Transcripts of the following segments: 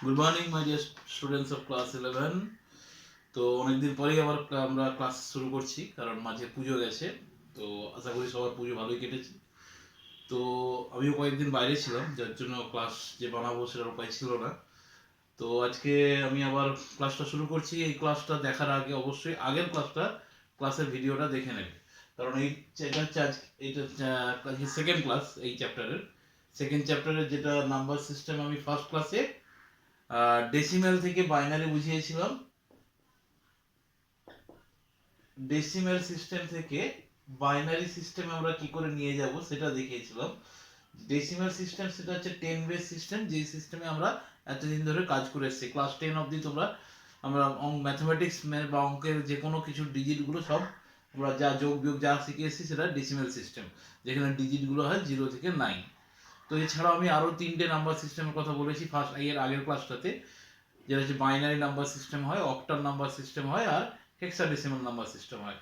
Good morning my dear students of class 11। তো অনেকদিন পরেই আবার আমরা ক্লাস শুরু করছি, কারণ মাঝে পুজো গেছে। তো আশা করি সবার পুজো ভালোই কেটেছে। তো আমিও কয়েকদিন বাইরে ছিলাম, যার জন্য ক্লাস যে বানাবো সেটার উপায় ছিল না। তো আজকে আমি আবার ক্লাসটা শুরু করছি। এই ক্লাসটা দেখার আগে অবশ্যই আগের ক্লাসের ভিডিওটা দেখে নেবে, কারণ এটা হচ্ছে এইটা সেকেন্ড ক্লাস। এই সেকেন্ড চ্যাপ্টারের যেটা নাম্বার সিস্টেম, আমি ফার্স্ট ক্লাসে ডেসিমেল থেকে বাইনারি বুঝিয়েছিলাম। ডেসিমেল সিস্টেম থেকে বাইনারি সিস্টেমে আমরা কি করে নিয়ে যাব সেটা দেখিয়েছিলাম। ডেসিমেল সিস্টেম সেটা হচ্ছে 10 বেস সিস্টেম, যেই সিস্টেমে আমরা এতদিন ধরে কাজ করে এসেছি। ক্লাস 10 অবধি আমরা ম্যাথমেটিক্স বা অঙ্কের যে কোনো কিছু ডিজিটগুলো সব আমরা যা যোগ বিয়োগ যা শিখে এসেছি সেটা ডেসিমেল সিস্টেম, যেখানে ডিজিটগুলো হয় 0 থেকে 9। তো এছাড়াও আমি আরও 3টে নাম্বার সিস্টেমের কথা বলেছি আগের ক্লাসটাতে, যেটা হচ্ছে বাইনারি নাম্বার সিস্টেম হয়, অক্টাল নাম্বার সিস্টেম হয়, আর হেক্সাডেসিমাল নাম্বার সিস্টেম হয়।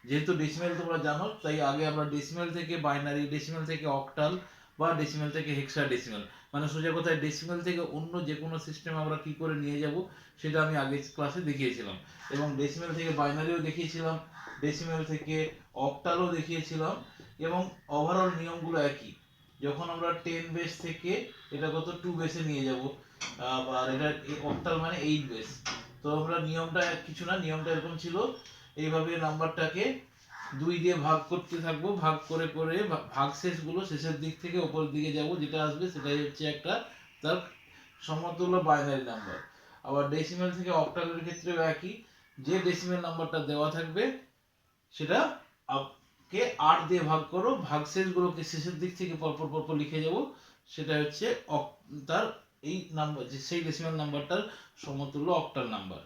যেহেতু ডেসিমেল তোমরা জানো, তাই আগে আমরা ডেসিমেল থেকে বাইনারি, ডেসিমেল থেকে অক্টাল বা ডেসিমেল থেকে হেক্সাডেসিমাল, মানে সোজা কথায় ডেসিমেল থেকে অন্য যে কোনো সিস্টেম আমরা কি করে নিয়ে যাব সেটা আমি আগের ক্লাসে দেখিয়েছিলাম। এবং ডেসিমেল থেকে বাইনারিও দেখিয়েছিলাম, ডেসিমেল থেকে অক্টালও দেখিয়েছিলাম। এবং ওভারঅল নিয়মগুলো একই। যখন আমরা 10 বেস থেকে এটা কত 2 বেসে নিয়ে যাব, আর এটা অক্টাল মানে 8 বেস। তো আমরা নিয়মটা কিছু না, নিয়মটা এরকম ছিল, এইভাবে নাম্বারটাকে 2 দিয়ে ভাগ করতে থাকবো, ভাগ করে করে ভাগশেষগুলো শেষের দিক থেকে উপরের দিকে যাব, যেটা আসবে সেটাই হচ্ছে একটা তার সমতুল্য বাইনারি নাম্বার। আবার ডেসিমেল থেকে অক্টালের ক্ষেত্রেও একই, যে ডেসিমেল নাম্বারটা দেওয়া থাকবে সেটা কে 8 দিয়ে ভাগ করো, ভাগশেষগুলোকে শেষের দিক থেকে পরপর পরপর লিখে যাব, সেটা হচ্ছে তার এই নাম্বার, যে সেই ডেসিমাল নাম্বারটার সমতুল্য অক্টাল নাম্বার।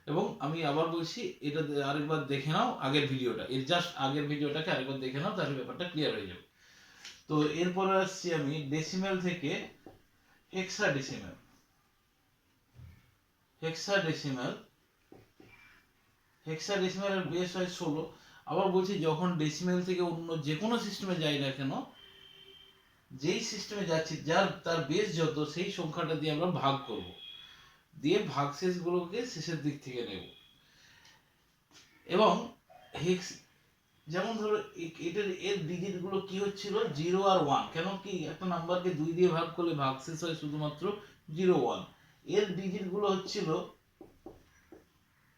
এবং আমি আবার বলছি, এটা আরেকবার দেখে নাও, আগের ভিডিওটা, এর জাস্ট আগের ভিডিওটাকে আরেকবার দেখে নাও, তাহলে ব্যাপারটা ক্লিয়ার হয়ে যাবে। তো এরপরে আসছি আমি ডেসিমেল থেকে হেক্সাডেসিমাল। হেক্সাডেসিমাল হেক্সাডেসিমালের বেস হয় 16। আবার বলছি, যখন ডেসিমেল থেকে অন্য যে কোনো সিস্টেমে যাই না কেন, যেই সিস্টেমে যাচ্ছি তার বেস যত, সেই সংখ্যাটা দিয়ে আমরা ভাগ করব, দিয়ে ভাগশেষগুলোকে শেষের দিক থেকে নেব। এবং হেক্স, যেমন ধরো এটার এর ডিজিট গুলো কি হচ্ছিল 0 আর 1, কেন কি একটা নাম্বারকে 2 দিয়ে ভাগ করলে ভাগশেষ হয় শুধুমাত্র 0 1। এর ডিজিট গুলো হচ্ছিল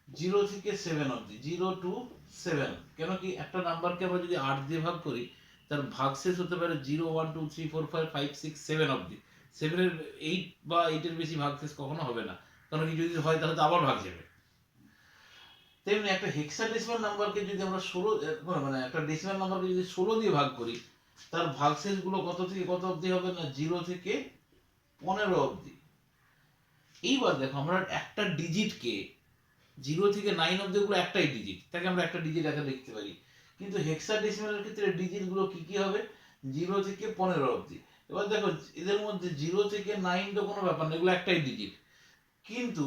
0 থেকে 7 অবধি, 0 টু 7। কেন কি একটা নাম্বারকে আমরা যদি 8 দিয়ে ভাগ করি, তার ভাগশেষ হতে পারে 0 1 2 3 4 5 5 6 7 অবধি। 7 এর 8 বা 8 এর বেশি ভাগশেষ কখনো হবে না, কারণ কি যদি হয় তাহলে তো আবার ভাগ যাবে। তেমনি একটা হেক্সাডেসিমাল নাম্বারকে যদি আমরা 16, মানে একটা ডেসিমাল নাম্বারকে যদি 16 দিয়ে ভাগ করি, তার ভাগশেষ গুলো কত থেকে কত অবধি হবে না, 0 থেকে 15 অবধি। এইবার দেখো, আমরা একটা ডিজিটকে 0 থেকে 9 অবধি গুলো একটাই ডিজিট, তাকে আমরা একটা ডিজিট আকারে লিখতে পারি। কিন্তু হেক্সাডেসিমালের ক্ষেত্রে ডিজিট গুলো কি কি হবে, 0 থেকে 15 অবধি। এবার দেখো, এদের মধ্যে 0 থেকে 9 তো কোনো ব্যাপার না, এগুলো একটাই ডিজিট। কিন্তু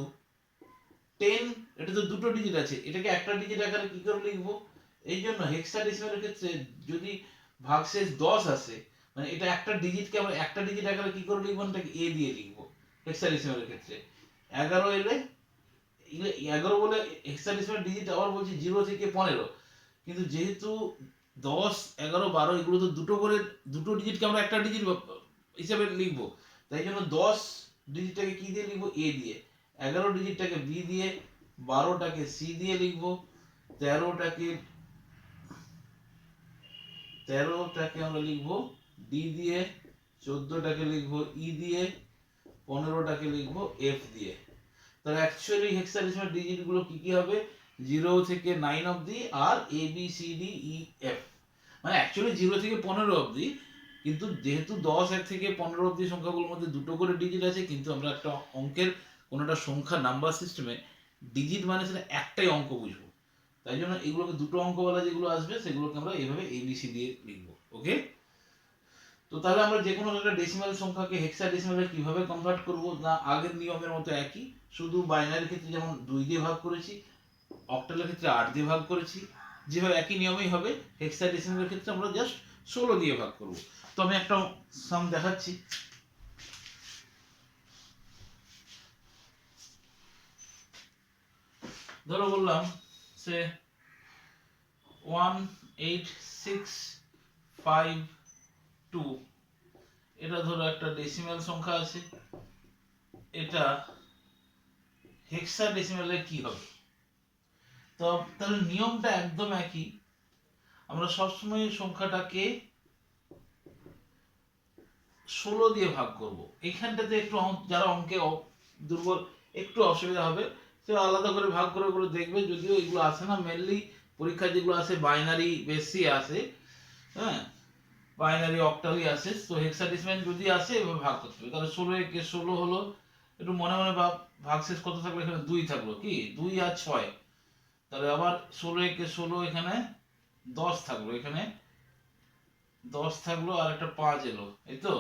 10, এটা তো দুটো ডিজিট আছে, এটাকে একটা ডিজিট আকারে কি করে লিখবো? এই জন্য হেক্সাডেসিমালের ক্ষেত্রে যদি ভাগশেষ 10 আসে, মানে এটা একটা ডিজিটকে আমরা একটা ডিজিট আকারে কি করে লিখবো, এটাকে এ দিয়ে লিখবো। হেক্সাডেসিমালের ক্ষেত্রে 11 এলে 11 বলে হেক্সাডেসিমাল ডিজিট, আবার বলছি 0 থেকে 15। কিন্তু যেহেতু 10 11 12 এগুলো তো দুটো করে, দুটো ডিজিটকে আমরা একটা ডিজিট হিসাবে লিখবো, তাই জন্য 10 ডিজিটটাকে কি দিয়ে লিখবো, এ দিয়ে, 11 ডিজিটটাকে বি দিয়ে, 12টাকে সি দিয়ে লিখবো, 13টাকে আমরা লিখবো ডি দিয়ে, 14টাকে লিখবো ই দিয়ে, 15টাকে লিখবো এফ দিয়ে। তাহলে অ্যাকচুয়ালি হেক্সাডেসিমাল ডিজিট গুলো কি কি হবে, 0 থেকে 9 অবধি, আর A B C D E F. মানে অ্যাকচুয়ালি 0 থেকে 15 অবধি, কিন্তু যেহেতু 10 এর থেকে 15 অবধি সংখ্যাগুলোর মধ্যে দুটো করে ডিজিট আছে, কিন্তু আমরা একটা অঙ্কের কোনো একটা সংখ্যা নাম্বার সিস্টেমে ডিজিট মানে সেটা একটাই অঙ্ক বুঝবো, তাই জন্য এগুলোকে দুটো অঙ্কওয়ালা যেগুলো আসবে সেগুলোকে আমরা এইভাবে এবিসি দিয়ে লিখবো। ওকে, তো তাহলে আমরা যে কোনো একটা ডেসিমাল সংখ্যাকে হেক্সাডেসিমালে কিভাবে কনভার্ট করব, না আগের নিয়মের মতো একই, শুধু বাইনারির ক্ষেত্রে যেমন 2 দিয়ে ভাগ করেছি, অক্টালের ক্ষেত্রে 8 দিয়ে ভাগ করেছি, যেভাবে একই নিয়মেই হবে হেক্সাডেসিমালের ক্ষেত্রে আমরা জাস্ট 16 দিয়ে ভাগ করব। তো আমি একটা সাম দেখাচ্ছি। ধরো বললাম সে 18652, এটা ধরো একটা ডেসিমাল সংখ্যা আছে, এটা হেক্সাডেসিমালে কি হবে? তো তাহলে নিয়মটা একদম একই, আমরা সবসময় সংখ্যাটাকে 16 দিয়ে ভাগ করব। এখানটাতে একটু যারা অঙ্কে দুর্বল, একটু অসুবিধা হবে, সে আলাদা করে ভাগ করে করে দেখবে, যদিও এগুলো আসে না, মেনলি পরীক্ষায় যেগুলো আসে বাইনারি বেসি আসে, হ্যাঁ বাইনারি অক্টালই আসে। তো হেক্সাডেসিমাল যদি আসে এভাবে ভাগ করতে হবে। তাহলে 16 একে 16 হলো, একটু মনে মনে ভাব, ভাগশেষ কত থাকলো? এখানে 2 থাকলো, কি 2 আর 6, তাহলে আবার 16 একে 16, এখানে 10 থাকলো, এখানে 10 থাকলো, আর একটা 5 এলো, এই তো।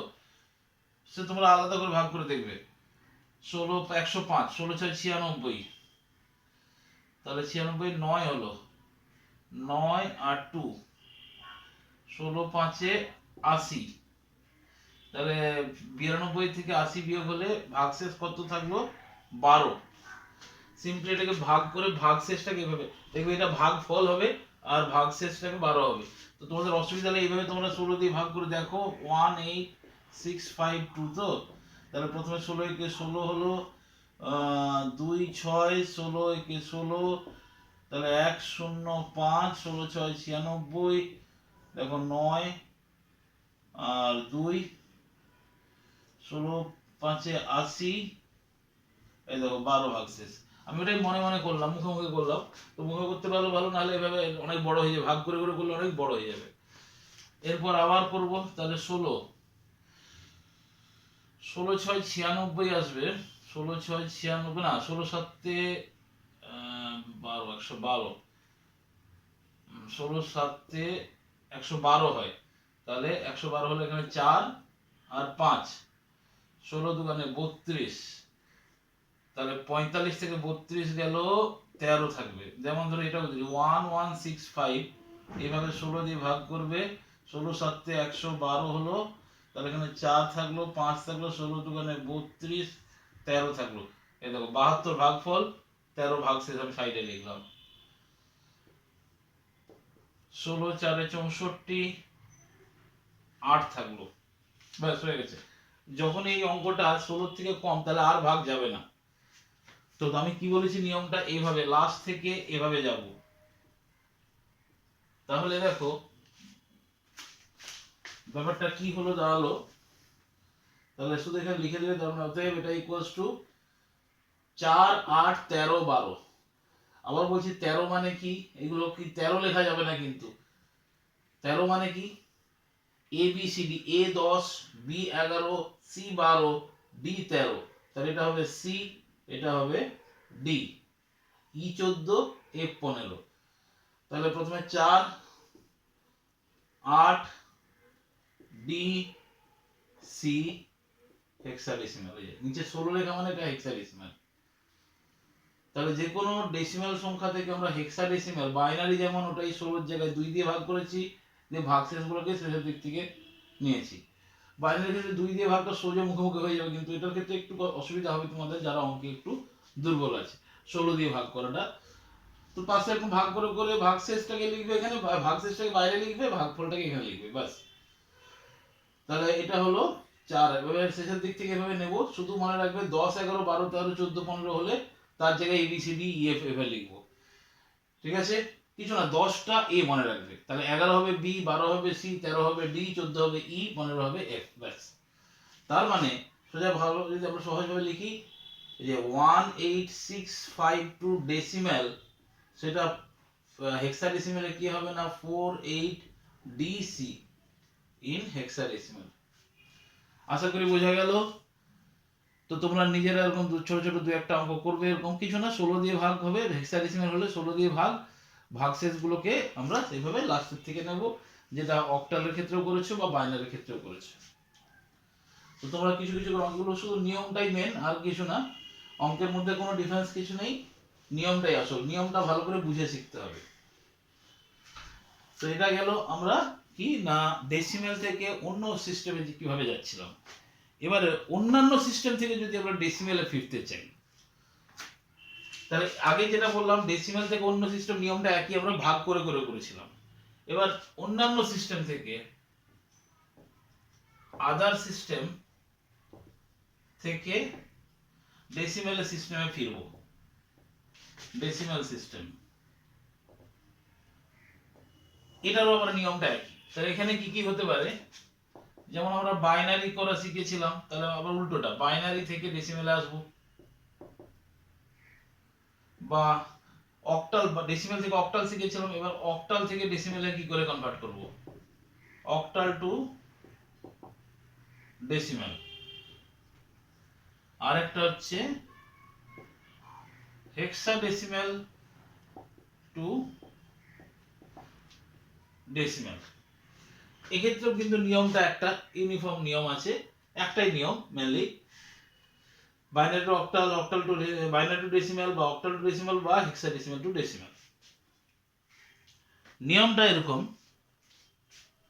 সে তোমরা আলাদা করে ভাগ করে দেখবে। 16 105, 16 6 96, তাহলে 96 9 হলো, 9 আর 2, 16 5 80, তাহলে 92 থেকে 80 বিয়োগ হলে ভাগশেষ কত থাকলো? 12। সিম্পলি এটাকে ভাগ করে ভাগশেষটাকে এভাবে দেখবে, এটা ভাগ ফল হবে আর ভাগশেষটাকে 12 হবে। তো তোমাদের অসুবিধা হলে এইভাবে তোমরা 16 দিয়ে ভাগ করে দেখো। 18652, তো তাহলে প্রথমে 16 একে 16 হলো, 2 6 16 একে 16, তাহলে 105, 16 6 96, দেখো 9 আর 2, 16 5 80, এই দেখো 12 ভাগশেষ। আমি ওটাই মনে মনে করলাম, মুখে মুখে করলাম। তো মুখে করতে পারলে ভালো, নাহলে এভাবে অনেক বড় হয়ে যাবে, ভাগ করে করে করলে অনেক বড় হয়ে যাবে। এরপর আবার করব, তাহলে 16 6 96 আসবে, 16 6 96 না, 16 7 12, 112, 16 7 112 হয়, তাহলে 112 হলে এখানে 4 আর 5, 16 দুগুণে 32, তাহলে 45 থেকে 32 গেল, 13 থাকবে। যেমন ধরো এটা 1165, এইভাবে 16 দিয়ে ভাগ করবে, 16 7 112 হলো, তাহলে এখানে 4 থাকলো, 5 থাকলো, 16 দুগুণে 32, 13 থাকলো। এই দেখো 72 ভাগফল, 13 ভাগশেষ আমি সাইডে লিখলাম। 16 4 64, 8 থাকলো, ব্যাস হয়ে গেছে। যখন এই অঙ্কটা 16 থেকে কম, তাহলে আর ভাগ যাবে না। তো আমি কি বলেছি, নিয়মটা এইভাবে লাস্ট থেকে এভাবে যাব। তাহলে দেখো ব্যাপারটা কি হলো দাঁড়ালো, তাহলে শুধু এখানে লিখে দিলে, তার মানে অতএব এটা ইকুয়ালস টু 4 8 13 12। আবার বলছি 13 মানে কি, এগুলো কি 13 লেখা যাবে না কিন্তু। 13 মানে কি, এ বি সি ডি, এ 10, বি 11, সি 12, ডি 13, তাহলে এটা হবে সি, এটা হবে ডি, ই 14, এফ 15। তাহলে প্রথমে 4 8 ডি সি হেক্সাডেসিমাল, এই যে নিচে 16 লেখা মানে এটা হেক্সাডেসিমাল। তাহলে যে কোনো ডেসিমাল সংখ্যা থেকে আমরা হেক্সাডেসিমাল, বাইনারি যেমন ওটাই 16 জায়গায় 2 দিয়ে ভাগ করেছি, দিয়ে ভাগশেষগুলোকে শেষের দিক থেকে নিয়েছি। বাইনারি ক্ষেত্রে 2 দিয়ে ভাগটা সোজা মুখে মুখে হয়ে যাবে, কিন্তু এটার ক্ষেত্রে একটু অসুবিধা হবে তোমাদের যারা অঙ্কে একটু দুর্বল আছে, 16 দিয়ে ভাগ করাটা। তো পাশে এরকম ভাগ করে করে ভাগশেষটাকে লিখবে এখানে, ভাগশেষটাকে বাইরে লিখবে, ভাগফলটাকে এখানে লিখবে, বাস। তাহলে এটা হলো 4। এভাবে শেষের দিক থেকে এভাবে নেব, শুধু মনে রাখবে 10 11 12 13 14 15 হলে তার জায়গায় এবিসিডি ইএফ এভাবে লিখবো, ঠিক আছে? কিছু না, 10টা এ মনে রাখবে, তাহলে 11 হবে বি, 12 হবে সি, 13 হবে ডি, 14 হবে ই, 15 হবে এফ, ব্যাস। তার মানে সোজা ভালো যদি আমরা সহজভাবে লিখি, যে 18652 ডেসিমাল, সেটা হেক্সাডেসিমালে কি হবে না, 48 ডিসি ইন হেক্সাডেসিমাল। আশা করি বোঝা গেল। তো তোমরা নিজেরা এরকম ছোট ছোট দু একটা অঙ্ক করবে, এরকম কিছু না, 16 দিয়ে ভাগ হবে, হেক্সাডেসিমাল হলে 16 দিয়ে ভাগ, ভাগশেষ গুলোকে আমরা সেইভাবে লাস্টের থেকে নেব, যেটা অক্টালের ক্ষেত্রেও করেছো বা বাইনারির ক্ষেত্রেও করেছো। তো তোমরা কিছু কিছু অঙ্কগুলো শুধু নিয়মটাই মেন, আর কিছু না, অঙ্কের মধ্যে কোনো ডিফারেন্স কিছু নেই, নিয়মটাই আসল, নিয়মটা ভালো করে বুঝে শিখতে হবে। তো এটা গেল আমরা কি না ডেসিমাল থেকে অন্য সিস্টেমে কিভাবে যাচ্ছিলাম। এবারে অন্যান্য সিস্টেম থেকে যদি আমরা ডেসিমেলে ফিরতে চাই, তাহলে আগে যেটা বললাম ডেসিমেল থেকে অন্য সিস্টেম নিয়মটা একই, আমরা ভাগ করে করে করেছিলাম। এবার অন্যান্য সিস্টেম থেকে, আদার সিস্টেম থেকে ডেসিমেল সিস্টেমে ফিরবো। ডেসিমেল সিস্টেম, এটারও আমরা নিয়মটা একই। তাহলে এখানে কি কি হতে পারে, যেমন আমরা বাইনারি করা শিখেছিলাম, তাহলে আবার উল্টোটা বাইনারি থেকে ডেসিমেলে আসবো, বা অক্টাল বা ডেসিমেল থেকে অক্টাল শিখেছিলাম, এবার অক্টাল থেকে ডেসিমেলে কি করে কনভার্ট করব, অক্টাল টু ডেসিমেল। আর একটা হচ্ছে হেক্সাডেসিমেল টু ডেসিমেল। এক্ষেত্রেও কিন্তু নিয়মটা একটা ইউনিফর্ম নিয়ম আছে, একটাই নিয়ম mainly, binary two octal, octal two binary two decimal, বা অক্টাল টু ডেসিমেল, বা হেক্সাডেসিমেল টু ডেসিমেল। নিয়মটা এরকম,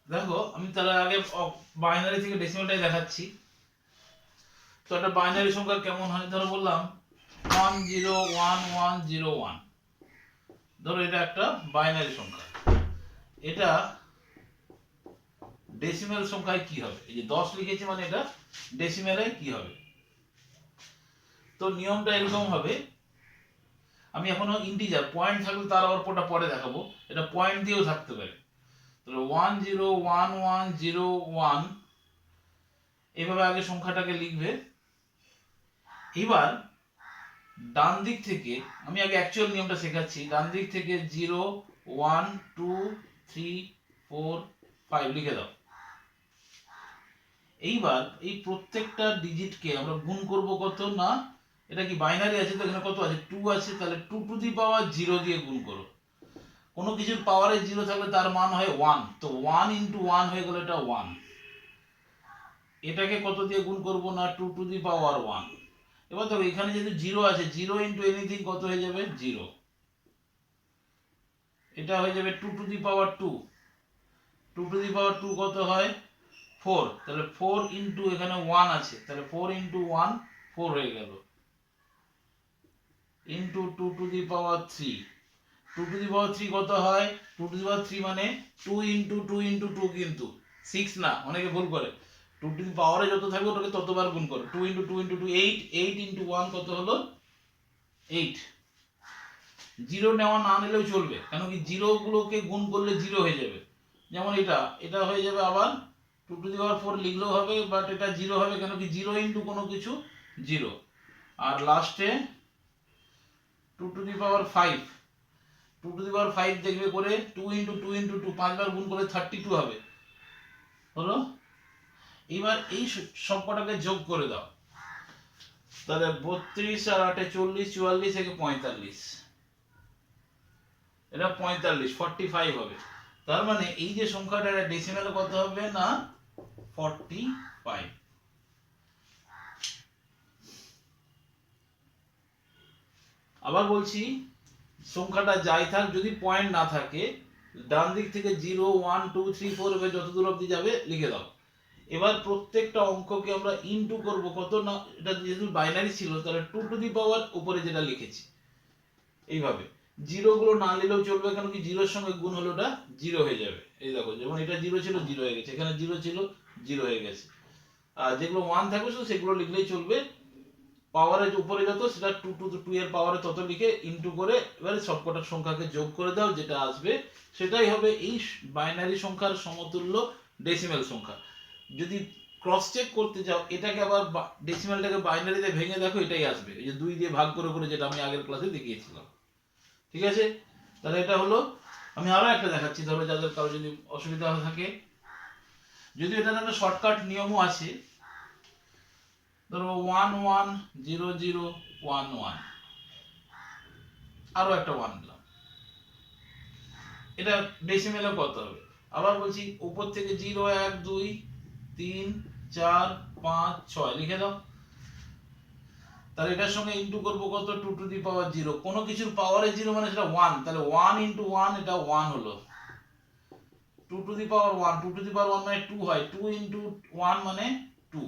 দেখো আমি তাহলে আগে বাইনারি থেকে ডেসিমেলটাই দেখাচ্ছি। তো একটা বাইনারি সংখ্যা কেমন হয়, ধরো বললাম 101101, ধরো এটা একটা বাইনারি সংখ্যা, এটা ডেসিমেল সংখ্যায় কি হবে, এই যে 10 লিখেছি মানে এটা ডেসিমেলে কি হবে। তো নিয়মটা এরকম হবে, আমি এখনো ইন্টিজার পয়েন্ট থাকলে তার অল্পটা পরে দেখাবো, এটা পয়েন্ট দিয়েও থাকতে পারে। তাহলে 101101 এভাবে আগে সংখ্যাটাকে লিখবে। এবার ডান দিক থেকে, আমি আগে অ্যাকচুয়াল নিয়মটা শেখাচ্ছি, ডান দিক থেকে 0 1 2 3 4 5 লিখে দাও। এইবার এই প্রত্যেকটা ডিজিটকে আমরা গুণ করব কত, না এটা কি বাইনারি আছে তো এখানে কত আছে 2 আছে, তাহলে 2 টু দি পাওয়ার 0 দিয়ে গুণ করো। কোনো কিছুর পাওয়ারে 0 থাকলে তার মান হয় 1, তো 1 ইনটু 1 হয়ে গেল এটা 1। এটাকে কত দিয়ে গুণ করব, না 2 টু দি পাওয়ার 1। এবার দেখো এখানে যেহেতু 0 আছে, 0 ইনটু এনিথিং কত হয়ে যাবে 0, এটা হয়ে যাবে 2 to the power 2। 2 to the পাওয়ার 2 কত হয় 4, তাহলে 4 ইনটু এখানে 1 আছে, তাহলে 4 ইনটু 1 4 হয়ে গেল, into 2 to the power 3। 2 to the power 3 কত হয়, 2 টু দি পাওয়ার 3 মানে 2 ইনটু 2 ইনটু 2, কিন্তু 6 না, অনেকে ভুল করে। 2 টু দি পাওয়ারে যত থাকবে ওটাকে ততবার গুণ করো, 2 ইনটু 2 ইনটু 2 8, 8 ইনটু 1 কত হলো 8। জিরো নেওয়া না নিলেও চলবে, কেন কি জিরো গুলোকে গুণ করলে জিরো হয়ে যাবে। যেমন এটা এটা হয়ে যাবে আবার 2 টু দি পাওয়ার 4 লিখলেও হবে, বাট এটা জিরো হবে, কেন কি জিরো ইনটু কোনো কিছু জিরো। আর লাস্টে 2 to the power 5, 2 to the পাওয়ার 5 দেখবে করে 2 ইনটু 2 ইনটু 2 পাঁচবার গুণ করে 32 হবে, হলো। এবার এই সবকটাকে যোগ করে দাও, তাহলে 32 আর 8 40, 44 থেকে 45, এটা 45 45 হবে। তার মানে এই যে সংখ্যাটা ডেসিমেলে কত হবে, না 45। আবার বলছি, সংখ্যাটা যাই থাক, যদি পয়েন্ট না থাকে ডান দিক থেকে 0 1 2 3 4 এভাবে যত দূর অবধি যাবে লিখে দাও। এবার প্রত্যেকটা অঙ্ককে আমরা ইনটু করব কত, না এটা যেহেতু বাইনারি ছিল তাহলে 2 টু দি পাওয়ার উপরে যেটা লিখেছি এইভাবে। জিরো গুলো না নিলেও চলবে, কেন কি জিরোর সঙ্গে গুণ হলো ওটা জিরো হয়ে যাবে। এই দেখো যেমন এটা জিরো ছিল জিরো হয়ে গেছে, এখানে জিরো ছিল জিরো হয়ে গেছে। আর যেগুলো ওয়ান থাকবে সেগুলো লিখলেই চলবে, পাওয়ারের উপরে যত সেটা 2 টু 2 এর পাওয়ারে তত লিখে ইনটু করে এবারে সবকটা সংখ্যাকে যোগ করে দাও, যেটা আসবে সেটাই হবে এই বাইনারি সংখ্যার সমতুল্য ডেসিমেল সংখ্যা। যদি ক্রস চেক করতে যাও এটাকে আবার ডেসিমেলটাকে বাইনারিতে ভেঙে দেখো, এটাই আসবে, এই যে 2 দিয়ে ভাগ করে করে, যেটা আমি আগের ক্লাসে দেখিয়েছিলাম। ঠিক আছে, তাহলে এটা হলো। আমি আরো একটা দেখাচ্ছি, ধরো যাদের কারো যদি অসুবিধা থাকে, যদি এটা একটা শর্টকাট নিয়মও আছে, ধরো 1 1 0 0 1 1, আরো একটা 1 দিলাম, এটা ডেসিমেলে কত হবে। আবার বলছি উপর থেকে 0 1 2 3 4 5 6 লিখে দাও, তাহলে এটার সঙ্গে ইনটু করব কত 2 টু দি পাওয়ার 0, কোনো কিছুর পাওয়ারে 0 মানে সেটা 1, তাহলে 1 ইনটু 1 এটা 1 হলো, 2 to the power 1, 2 to the পাওয়ার 1 মানে 2 হয়, 2 ইনটু 1 মানে 2,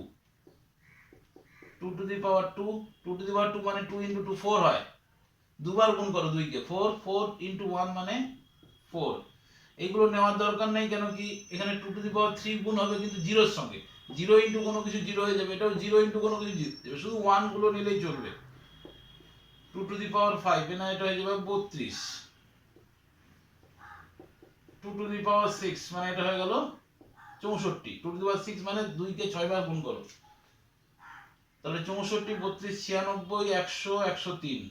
2 to the power 2, 2 to the পাওয়ার 2 মানে 2 ইনটু 2 4 হয়, দুবার গুণ করো 2 কে, 4 4 ইনটু 1 মানে 4। এগুলো নেওয়ার দরকার নেই, কেন কি এখানে 2 টু দি পাওয়ার 3 গুণ হবে কিন্তু জিরোর সঙ্গে, 0 ইনটু কোনো কিছু 0 হয়ে যাবে, এটাও 0 ইনটু কোনো কিছু 0 যাবে, শুধু 1 গুলো নিলেই চলবে। 2 টু দি পাওয়ার 5 না, এটা হয়ে যাবে 32। 2 টু দি পাওয়ার 6 মানে এটা হয়ে গেল 64। 2 টু দি পাওয়ার 6 মানে 2 কে 6 বার গুণ করো, তাহলে 64 32 96 100 103,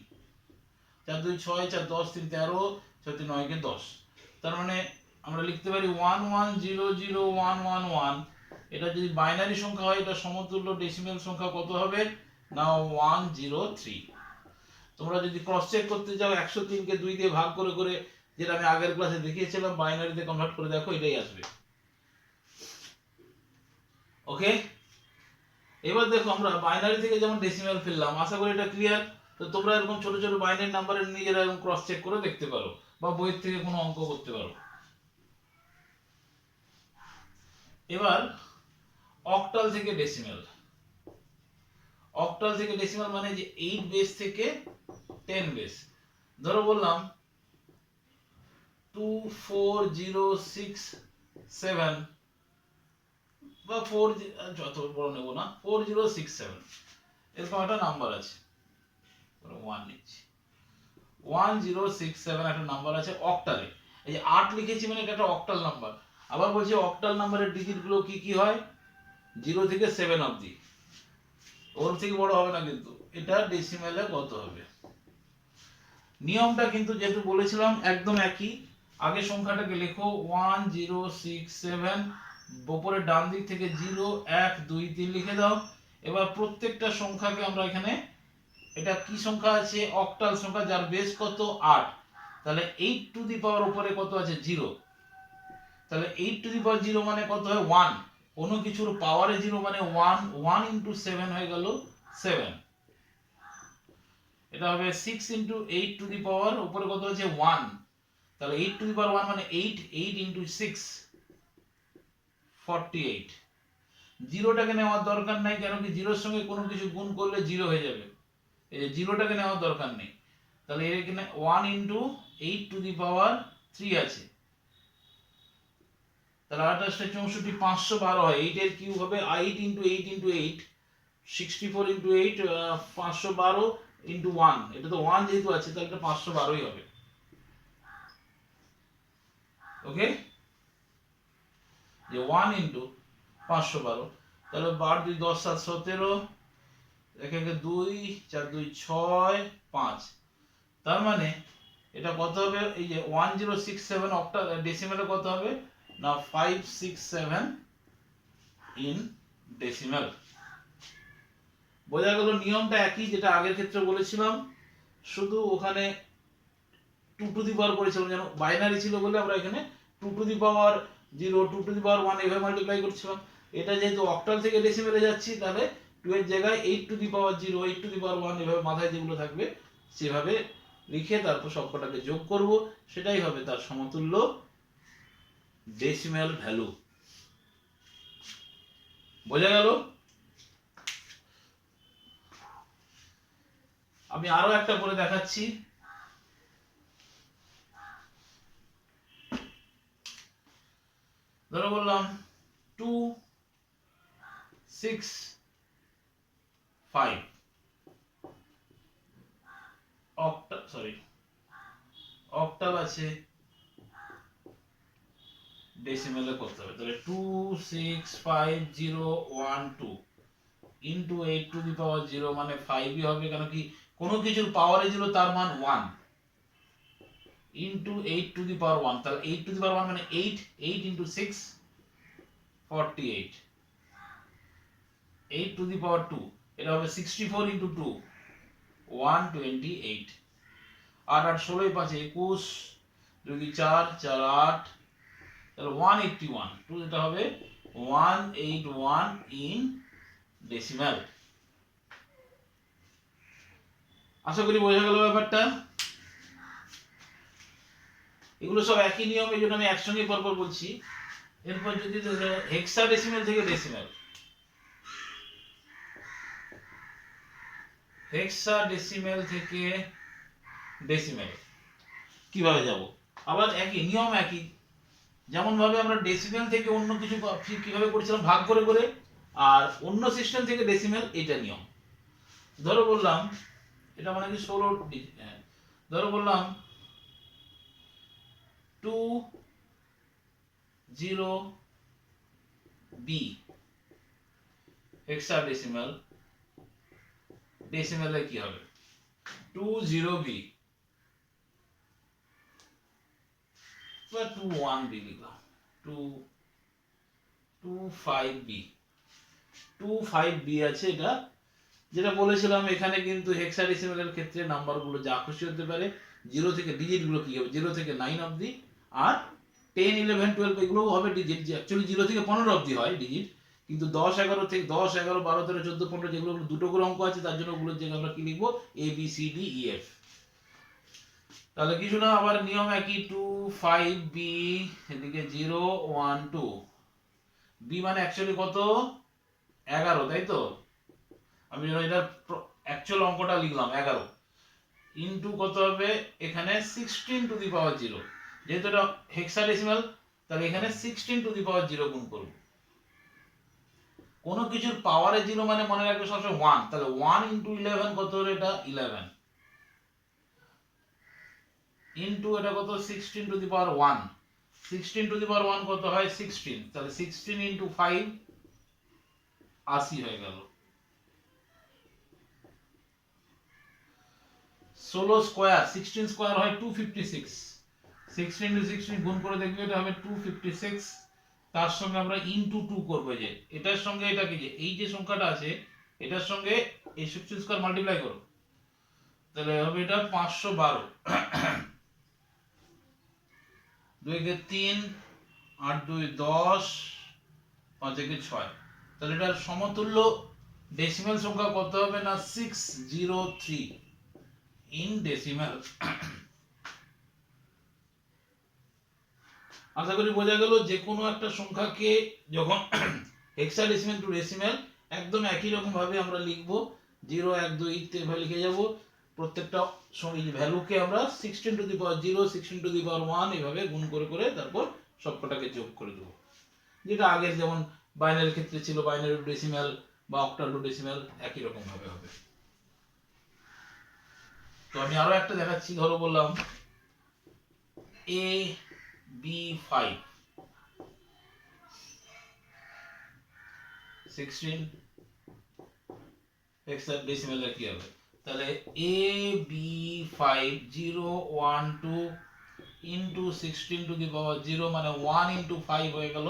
4 2 6 4 10 3 13 6 3 9 কে 10। তার মানে আমরা লিখতে পারি 1 1 0 0 1 1 1। এটা যদি বাইনারি সংখ্যা হয়, এটা সমতুল্য ডেসিমেল সংখ্যা কত হবে না 103। তোমরা যদি ক্রস চেক করতে যাও 103 কে 2 দিয়ে ভাগ করে করে, যেটা আমি আগের ক্লাসে দেখিয়েছিলাম, বাইনারিতে কনভার্ট করে দেখো, এটাই আসবে। ওকে, এবার দেখো আমরা বাইনারি থেকে যেমন ডেসিমেল ফেললাম, আশা করি এটা ক্লিয়ার। তো তোমরা এরকম ছোট ছোট বাইনারি নাম্বারের নিজেরা এরকম ক্রস চেক করে দেখতে পারো, বা বইয়ের থেকে কোনো অঙ্ক করতে পারো। এবার অক্টাল থেকে ডেসিমেল। অক্টাল থেকে ডেসিমেল মানে যে 8 বেস থেকে 10 বেস। ধরো বললাম 24067 বা 4, যত বড় নেব না, 4067 এরকম একটা নাম্বার আছে, 1 নিচ্ছি, 1067 একটা নাম্বার আছে অক্টালে। এই যে 8 লিখেছি মানে এটা একটা অক্টাল নাম্বার। আবার বলছি অক্টাল নাম্বারের ডিজিট গুলো কি কি হয়, 0 থেকে 7 অবধি, ওর থেকে বড় হবে না, কিন্তু এটা ডেসিমেলে কত হবে। নিয়মটা কিন্তু যেহেতু বলেছিলাম একদম একই। আগে সংখ্যাটাকে লেখো 1067, উপরে ডান দিক থেকে 0 1 2 3 লিখে দাও। এবার প্রত্যেকটা সংখ্যাকে আমরা এখানে, এটা কি সংখ্যা আছে, অক্টাল সংখ্যা, যার বেস কত 8। তাহলে 8 টু দি পাওয়ার উপরে কত আছে 0, তাহলে 8 টু দি পাওয়ার 0 মানে কত হয় 1, কোনো কিছুর পাওয়ারে 0 মানে 1, 1 ইনটু 7 হয়ে গেল 7। এটা হবে 6 ইনটু 8 টু দি পাওয়ার উপরে কত আছে 1, তাহলে 8 টু দি পাওয়ার 1 মানে 8, 8 ইনটু 6 48। জিরোটাকে নেওয়ার দরকার নাই, কেন কি জিরোর সঙ্গে কোনো কিছু গুণ করলে 0 হয়ে যাবে, এই যে জিরোটাকে নেওয়ার দরকার নেই। তাহলে এখানে 1 ইনটু 8 টু দি পাওয়ার 3 আছে, তাহলে 28 64 512 হয়। 8 এর কিউব হবে 8 ইনটু 8 ইনটু 8 64 ইনটু 8 512 ইনটু 1, এটা তো 1 যেহেতু আছে তাহলে এটা 512ই হবে। ওকে, যে 1 ইনটু 512, তাহলে 12 2 10 7 17, একে 2 4 2 6 5, তার মানে এটা কত হবে, এই যে 1067 অক্টা ডেসিমেলে কত হবে না 567 ইন ডেসিমেল। বোঝা গেল নিয়মটা একই, যেটা আগের ক্ষেত্রে বলেছিলাম, শুধু ওখানে 2 টু দি পাওয়ার করেছিলাম, যেন বাইনারি ছিল বলে আমরা এখানে 2 to the power 0 2 to the পাওয়ার 1 এভাবে মাল্টিপ্লাই করছিলাম। এটা যেহেতু অক্টাল থেকে ডেসিমেলে যাচ্ছি, তাহলে 2 এর জায়গায় 8 two the power 0 8 two the পাওয়ার 1 এভাবে মাথায় যেগুলো থাকবে সেভাবে লিখে তারপর সবকটাকে যোগ করব, সেটাই হবে তার সমতুল্য ডেসিমেল ভ্যালু। বোঝা গেল? আমি আরো একটা করে দেখাচ্ছি। ধরো বললাম 2 6 5 অক্টাল আছে, ডেসিমেলে করতে হবে। তাহলে 26501 ইনটু 8 টু দি পাওয়ার 0 মানে 5ই হবে, কেন কি কোনো কিছুর পাওয়ারে 0 তার মান 1, ইনটু 8 টু দি পাওয়ার 1, তাহলে 8 টু দি পাওয়ার 1 মানে 8, 8 ইনটু 6 48, 8 টু দি পাওয়ার 2, এটা হবে 64 ইনটু 2 128, 8 8 16 5 21, 2 2 4 4 8, তাহলে 181, 2 এটা হবে 181 ইন ডেসিমেল। আশা করি বোঝা গেল ব্যাপারটা। এগুলো সব একই নিয়ম, এই জন্য আমি একসঙ্গে পরপর বলছি। এরপর যদি হেক্সাডেসিমেল থেকে ডেসিমেল, হেক্সাডেসিমেল থেকে ডেসিমেলে কিভাবে যাব? আবার একই নিয়ম, একই যেমন ভাবে আমরা ডেসিমেল থেকে অন্য কিছু কিভাবে করেছিলাম ভাগ করে করে, আর অন্য সিস্টেম থেকে ডেসিমেল, এটা নিয়ম। ধরো বললাম এটা মানে কি 16, ধরো বললাম 20b হেক্সাডেসিমাল, ডেসিমেলে কি হবে 20b বা 21b লিখলাম, 25b, 25b আছে এটা। যেটা বলেছিলাম এখানে কিন্তু হেক্সাডেসিমালের ক্ষেত্রে নাম্বারগুলো যা খুশি হতে পারে, 0 থেকে ডিজিটগুলো কি হবে 0 থেকে 9 অবধি, আর 10 11 12 এগুলোও হবে ডিজিট, যে অ্যাকচুয়ালি 0 থেকে 15 অবধি হয় ডিজিট, কিন্তু 10 11 থেকে 10 11 12 13 14 15 যেগুলো দুটো করে অঙ্ক আছে তার জন্য ওগুলোর জায়গায় আমরা কি লিখবো A B C D E F. তাহলে কিছু না, আবার নিয়ম একই, 2 5 বি, এদিকে 0 1 2, বি মানে অ্যাকচুয়ালি কত 11, তাই তো? আমি এটা অ্যাকচুয়াল অঙ্কটা লিখলাম 11 ইনটু কত হবে এখানে 16 টু দি পাওয়ার 0, যেহেতু এটা হেক্সাডেসিমাল তাহলে এখানে 16 টু দি পাওয়ার 0 গুণ করব। কোনো কিছুর পাওয়ারে 0 মানে মনে রাখবে সবসময় 1, তাহলে 1 ইনটু 11 কত হলো এটা 11 ইনটু এটা কত 16 two the power 1, 16 two the পাওয়ার 1 কত হয় 16, তাহলে 16 ইনটু 5 80 হয়ে গেল। 16 স্কয়ার 16 স্কয়ার হয় 256, 16 ইনটু 16 গুণ করে দেখবে এটা হবে 256, তার সঙ্গে আমরা ইনটু 2 করব, যে এটার সঙ্গে এটা কি, যে এই যে সংখ্যাটা আছে এটার সঙ্গে এই 16 স্কয়ার মাল্টিপ্লাই করো, তাহলে হবে এটা 512, 2 কে 3 8 2 10 5 কে 6, তাহলে এটার সমতুল্য ডেসিমাল সংখ্যা কত হবে না 603 ইন ডেসিমাল। আশা করি বোঝা গেল, যে কোনো একটা সংখ্যাকে যখন হেক্সাডেসিমাল টু ডেসিমাল একদম একই রকম ভাবে আমরা লিখব, 0 1 2 ইত্যাদি লিখে যাব, প্রত্যেকটা ভ্যালুকে আমরা 16 two the power 0 16 two the পাওয়ার 1 এইভাবে গুণ করে করে তারপর সবকটাকে যোগ করে দেব, যেটা আগের যেমন বাইনারির ক্ষেত্রে ছিল, বাইনারি টু ডেসিমাল বা অক্টাল টু ডেসিমাল একই রকম ভাবে হবে। তো আমি আরো একটা দেখাচ্ছি, ধরো বললাম AB5 16 হেক্সাডেসিমালে কি হবে, তাহলে AB5 0 1 2 ইনটু 16 টু দি পাওয়ার 0 মানে 1 ইনটু 5 হয়ে গেল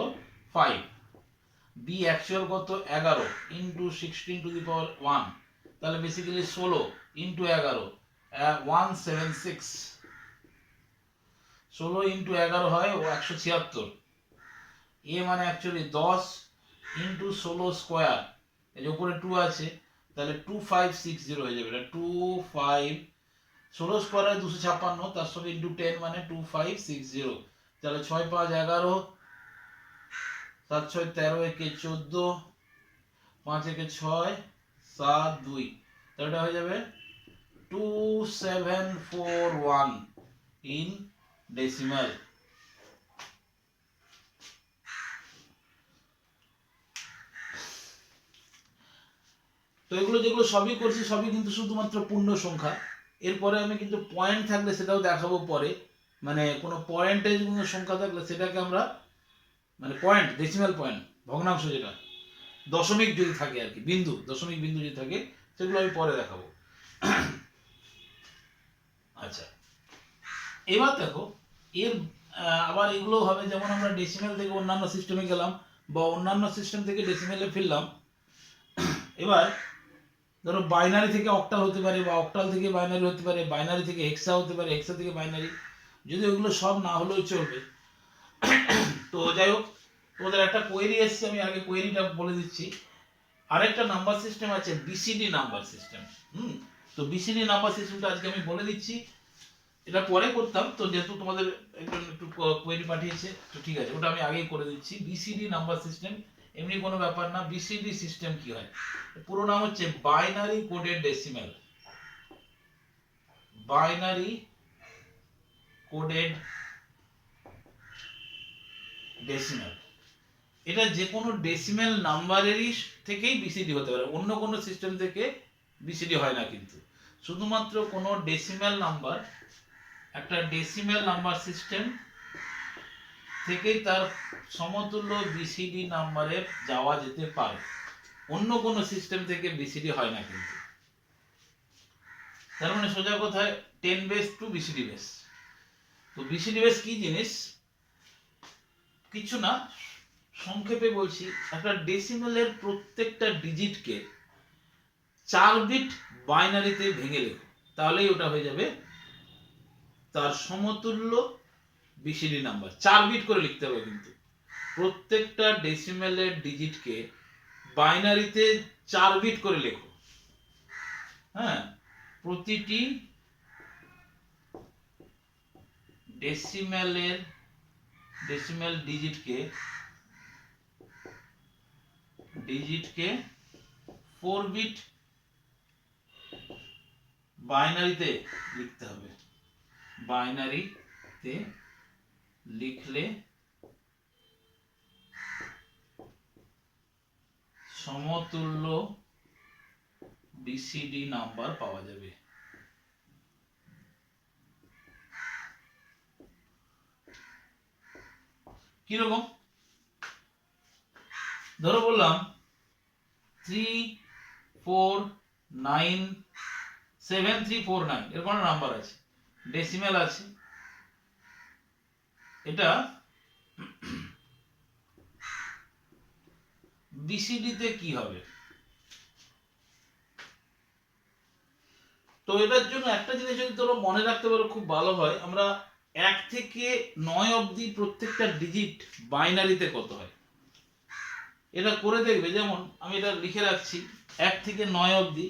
5, বি অ্যাকচুয়াল কত 11 ইনটু 16 টু দি পাওয়ার 1, তাহলে বেসিক্যালি 16 ইনটু 11 176, 16 ইনটু 11 হয় 176, এ মানে অ্যাকচুয়ালি 10 ইনটু 16 স্কয়ার, এই যে উপরে 2 আছে তাহলে 2560 হয়ে যাবে, এটা 25 16 স্কয়ার হয় 256, তার সঙ্গে ইনটু 10 মানে 2560, তাহলে 6 5 11 7 6 13 একে 14 5 একে 6 7 2, তাহলে এটা হয়ে যাবে 2741 ইন ডেসিমাল। তো এগুলো যেগুলো সবই করছি সবই কিন্তু শুধুমাত্র পূর্ণ সংখ্যা, এরপরে আমি কিন্তু পয়েন্ট থাকলে সেটাও দেখাবো পরে, মানে কোনো পয়েন্টেজ কোনো সংখ্যা থাকলে সেটাকে আমরা মানে পয়েন্ট ডেসিমাল পয়েন্ট ভগ্নাংশ যেটা দশমিক যদি থাকে আর কি, বিন্দু দশমিক বিন্দু যদি থাকে সেগুলো আমি পরে দেখাবো। আচ্ছা এবার দেখো এর আবার এগুলো হবে, যেমন আমরা ডেসিমাল থেকে অন্যান্য সিস্টেমে গেলাম বা অন্যান্য সিস্টেম থেকে ডেসিমালে ফিরলাম, এবার ধরো বাইনারি থেকে অক্টাল হতে পারে বা অক্টাল থেকে বাইনারি হতে পারে, বাইনারি থেকে হেক্সা হতে পারে, হেক্সা থেকে বাইনারি, যদি ওগুলো সব না হলেও চলবে। তো যাই হোক, তোমাদের একটা কোয়েরি এসছে, আমি আগে কোয়েরিটা বলে দিচ্ছি। আরেকটা নাম্বার সিস্টেম আছে বিসিডি নাম্বার সিস্টেম, তো বিসিডি নাম্বার সিস্টেমটা আজকে আমি বলে দিচ্ছি, এটা পরে করতাম, তো যেহেতু তোমাদের একজন একটু কোয়েরি পাঠিয়েছে তো ঠিক আছে, ওটা আমি আগেই করে দিচ্ছি। বিসিডি নাম্বার সিস্টেম এমনি কোনো ব্যাপার না, বিসিডি সিস্টেম কি হয়, পুরো নাম হচ্ছে binary coded decimal, binary coded decimal. এটা যে কোনো ডেসিমাল নাম্বারেরই থেকেই বিসিডি হতে পারে, অন্য কোনো সিস্টেম থেকে বিসিডি হয় না। কিন্তু শুধুমাত্র কোনো ডেসিমাল নাম্বার, একটা ডেসিমাল নাম্বার সিস্টেম থেকেই তার সমতুল্য বিসিডি নাম্বারে যাওয়া যেতে পারে, অন্য কোনো সিস্টেম থেকে বিসিডি হয় না। কিন্তু তার মানে সোজা কথায় 10 বেস টু বিসিডি বেস। তো বিসিডি বেস কি জিনিস? কিছু না, সংক্ষেপে বলছি, একটা ডেসিমেলের প্রত্যেকটা ডিজিটকে 4 বিট বাইনারিতে ভেঙে লেখো, তাহলেই ওটা হয়ে যাবে তার সমতুল্য বিসিডি নাম্বার। 4 বিট করে লিখতে হবে, কিন্তু প্রত্যেকটা ডেসিমেলের ডিজিটকে বাইনারিতে 4 বিট করে লেখো। হ্যাঁ, প্রতিটি ডেসিমেল ডিজিটকে 4 বিট বাইনারিতে লিখতে হবে। বাইনারিতে লিখলে সমতুল্য বিসিডি নাম্বার পাওয়া যাবে। কিরকম? ধরো বললাম 3497349, এর কোনো নাম্বার আছে, ডেসিমেল আছে। এটা বিসিডি তে কি হবে? তো এটার জন্য একটা জিনিস যদি তোমরা মনে রাখতে পারো খুব ভালো হয়। আমরা 1 থেকে 9 অবধি প্রত্যেকটা ডিজিট বাইনারিতে কত হয় এটা করে দেখবে। যেমন আমি এটা লিখে রাখছি, 1 থেকে 9 অবধি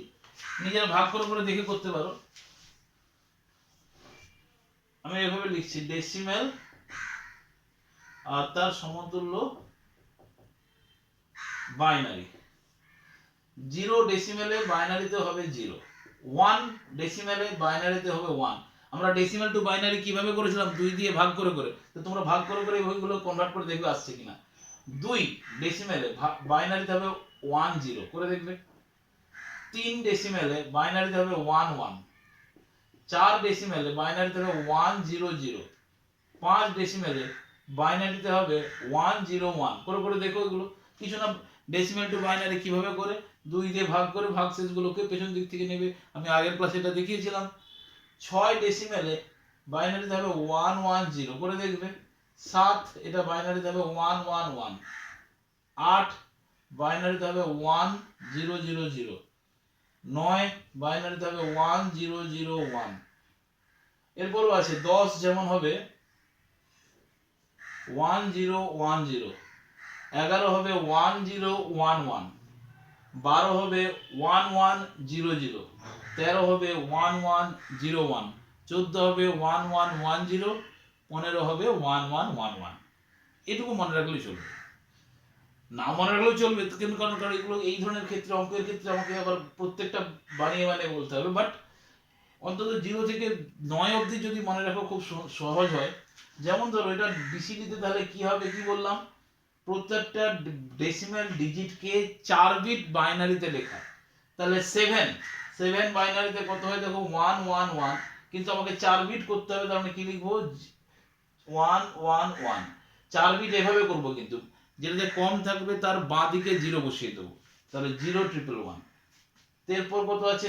নিজেরা ভাগ করে দেখে করতে পারো। আমি এভাবে লিখছি, ডেসিমেল আর তার সমতুল্য বাইনারি। 0 ডেসিমেলে বাইনারিতে হবে 0, 1 ডেসিমেলে বাইনারিতে হবে 1। আমরা ডেসিমেল টু বাইনারি কিভাবে করেছিলাম? 2 দিয়ে ভাগ করে। তো তোমরা ভাগ করে এইগুলো কনভার্ট করে দেখবে আসছে কিনা। 2 ডেসিমেলে বাইনারিতে হবে 1 0 করে দেখবে। 3 ডেসিমেলে বাইনারিতে হবে 1 1। 4 ডেসিমেলে বাইনারিতে হবে 1 0 0। 5 ডেসিমেলে বাইনারিতে হবে 1 0 1 করে দেখো এগুলো। কিছু না, ডেসিমেল টু বাইনারি কিভাবে করে 2 দিয়ে ভাগ করে ভাগশেষগুলোকে পেছন দিক থেকে নেবে। আমি আগের ক্লাসে এটা দেখিয়েছিলাম। 6 ডেসিমেলে বাইনারিতে হবে 1 1 0 করে দেখবে। 7 এটা বাইনারিতে হবে 1 1 1। 8 বাইনারিতে হবে 1 0 0 0। 9 বাইনারিতে হবে 1 0 0 1। এরপরও আছে 10 যেমন হবে 1 0 1 0। 11 হবে 1 0 1 1। 12 হবে 1 1 0 0। 13 হবে 1 1 0 1। 14 হবে 1 1 1 0। 15 হবে 1 1 1 1। এটুকু মনে রাখলেই চলবে, না মনে রাখলেও চলবে। কিন্তু কারণ এগুলো এই ধরনের ক্ষেত্রে, অঙ্কের ক্ষেত্রে আমাকে আবার প্রত্যেকটা বানিয়ে বলতে হবে। বাট অন্তত 0 থেকে 9 অবধি যদি মনে রাখো খুব সহজ হয়। যেমন ধরো এটা বিসিডিতে, তাহলে কি হবে কি বললাম? প্রত্যেকটা ডেসিমাল ডিজিটকে 4 বিট বাইনারিতে লেখা। তাহলে 7 বাইনারিতে কত হয় দেখো? 1 1 1। কিন্তু আমাকে 4 বিট করতে হবে, তার মানে কি লিখবো? 1 1 1। 4 বিট এভাবে করব, কিন্তু যেটাতে কম থাকবে তার বাঁ দিকে 0 বসিয়ে দেবো। তাহলে 0 1 1 1। এরপর কত আছে?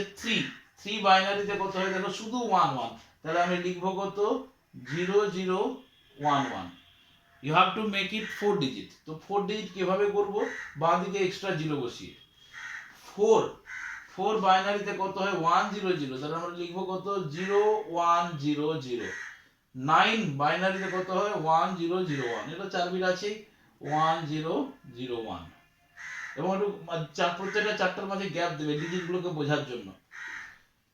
3 বাইনারিতে কত হয় দেখো? শুধু 1 1। তাহলে আমি লিখবো কত? 0 0 1 1। You have to make it 4 digit. তো 4 ডিজিট কিভাবে করব? বাঁ দিকে এক্সট্রা 0 বসিয়ে। 4 বাইনারিতে কত হয়? 1 0 0। তাহলে আমরা লিখবো কত? 0 1 0 0। 9 বাইনারিতে কত হয়? 1 0 0 1। এটা 4 বিট আছে, 1 0 0 1। এবং একটু প্রত্যেকটা চারটার মাঝে গ্যাপ দেবে ডিজিট গুলোকে বোঝার জন্য।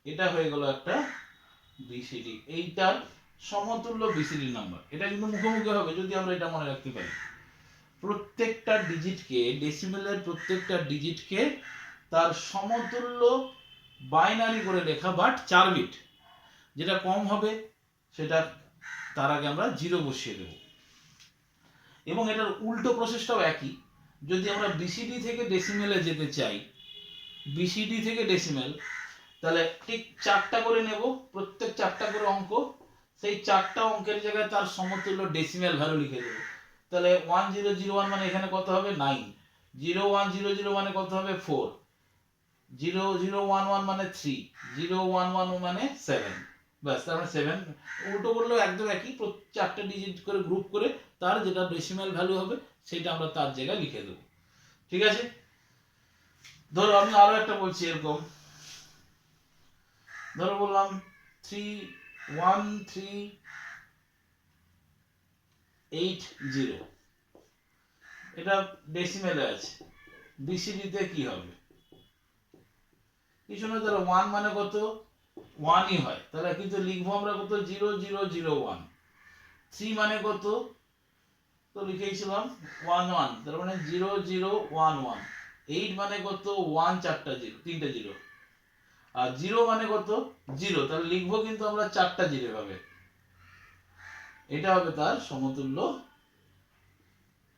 এটা হয়ে গেল একটা বিসিডি, এইটার সমতুল্য বিসিডি নাম্বার। এটা কিন্তু মুখোমুখি হবে যদি আমরা এটা মনে রাখতে পারি। প্রত্যেকটা ডিজিটকে, ডেসিমেলের প্রত্যেকটা ডিজিটকে তার সমতুল্য বাইনারি করে লেখা, বাট 4 বিট। যেটা কম হবে সেটা তার আগে আমরা 0 বসিয়ে দেব। এবং এটার উল্টো প্রসেসটাও একই। যদি আমরা বিসিডি থেকে ডেসিমেলে যেতে চাই, বিসিডি থেকে ডেসিমেল, তাহলে ঠিক 4টা করে নেব, প্রত্যেক 4টা করে অঙ্ক, সেই 4টা অঙ্কের জায়গায় তার সমতুল্য ডেসিমেল ভ্যালু লিখে দেবো। তাহলে 1001 মানে এখানে কত হবে 9, 0100 মানে কত হবে 4, 0011 মানে 3, 011 মানে 7, ব্যাস তার মানে 7। উল্টো করলেও একদম একই, 4টা ডিজিট করে গ্রুপ করে তার যেটা ডেসিমেল ভ্যালু হবে সেটা আমরা তার জায়গায় লিখে দেবো। ঠিক আছে, ধরো আমি আরো একটা বলছি এরকম, ধরো বললাম 31380, এটা ডেসিমেলে আছে, বিসিডি তে কি হবে? কিছু না, তাহলে 1 মানে কত 1ই হয়, তাহলে কিন্তু লিখবো আমরা কত 0001। 3 মানে কত, তো লিখেছিলাম 11, তার মানে 0011। 8 মানে কত 1 4টা 0, 3টা 0। আর 0 মানে কত 0, তাহলে লিখবো কিন্তু আমরা 4টা 0 হবে। এটা হবে তার সমতুল্য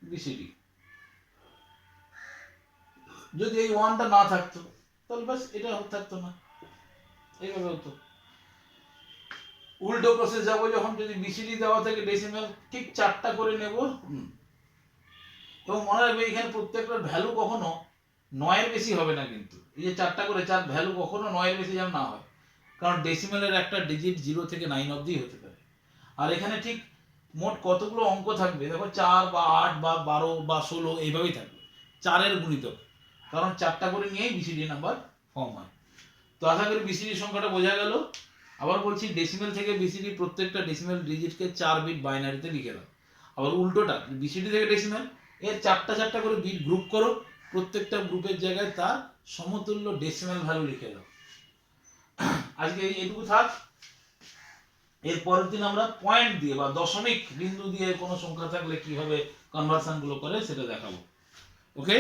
বিসিডি। যদি এই 1টা না থাকতো তাহলে বাস এটা থাকতো না, এইভাবে হতো। উল্টো প্রসেস যাবো যখন, যদি বিসিডি দেওয়া থাকে ডেসিমেল ঠিক 4টা করে নেব। এবং মনে রাখবে এখানে প্রত্যেকটার ভ্যালু কখনো 9 এর বেশি হবে না, কিন্তু এই যে 4টা করে 4 ভ্যালু কখনো 9 এর বেশি যেন না হয়, কারণ ডেসিমেলের একটা ডিজিট 0 থেকে 9 অবধি হতে পারে। আর এখানে ঠিক মোট কতগুলো অঙ্ক থাকবে দেখো, 4 বা 8 বা 12 বা 16 এইভাবেই থাকবে, 4-এর গুণিতক, কারণ 4টা করে নিয়েই বিসিডি নাম্বার ফর্ম হয়। তো আশা করি বিসিডি সংখ্যাটা বোঝা গেল। আবার বলছি, ডেসিমেল থেকে বিসিডি প্রত্যেকটা ডেসিমেল ডিজিটকে 4 বিট বাইনারিতে লিখে দাও। আবার উল্টোটা, বিসিডি থেকে ডেসিমেল এর 4টা করে বিট গ্রুপ করো, প্রত্যেকটা গ্রুপের জায়গায় তার সমতুল্য ডেসিমেল ভ্যালু লিখে দাও। আজকে এইটুকু থাক। এর পরের দিন আমরা পয়েন্ট দিয়ে বা দশমিক বিন্দু দিয়ে কোনো সংখ্যা থাকলে কিভাবে কনভার্সন গুলো করে সেটা দেখাবো। ওকে।